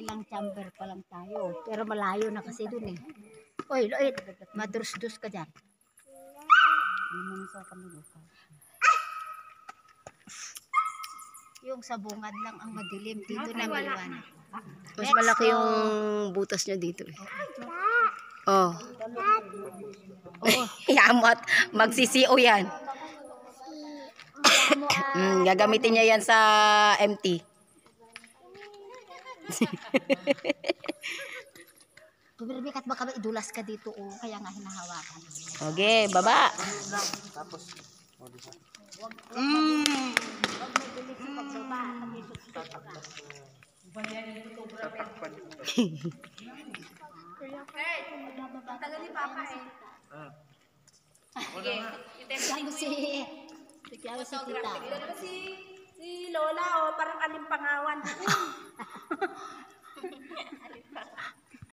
kabilang chamber pa lang tayo. Pero malayo na kasi dun eh. Oy, Loit, madrus-dus ka dyan. Yung sa bungad lang ang madilim. Dito na maliwanag. Mas malaki yung butas niya dito eh. Oh. Yamot. Magsisiyo yan. Gagamitin niya yan sa MT. Bikat baka idulas ka dito o kaya nga hinahawakan. Okay, baba. Tapos, wag mabilis yung pagbaba. Tagal ni Papa eh. Sige, si Tita. Si Lola o parang alimpangawan.